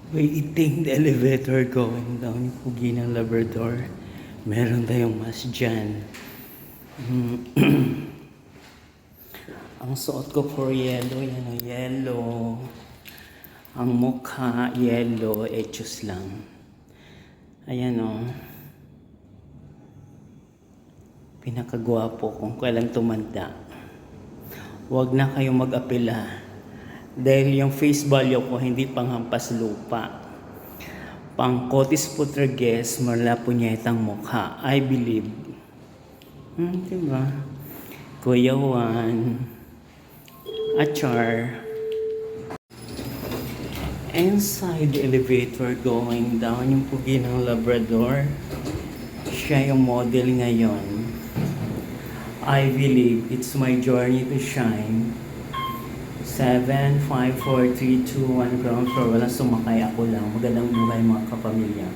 Waiting the elevator going down yung Pugi ng Labrador. Meron tayong mas dyan. Ang suot ko for yellow, yan o, yellow. Ang mukha, yellow, etchos lang. Ayan o. Pinakagwapo kung kailan tumanda. Huwag na kayong mag-apela. Dahil yung face value ko hindi panghampas lupa. Pang Cotis Puterges, marla punyetang mukha. I believe. Diba? Kuya Juan. Achar. Inside the elevator going down yung Pugi ng Labrador. Siya yung model ngayon. I believe it's my journey to shine. 7, 5, 4, 3, 2, 1, ground floor. Walang sumakay, ako lang. Magandang buhay mga kapamilya.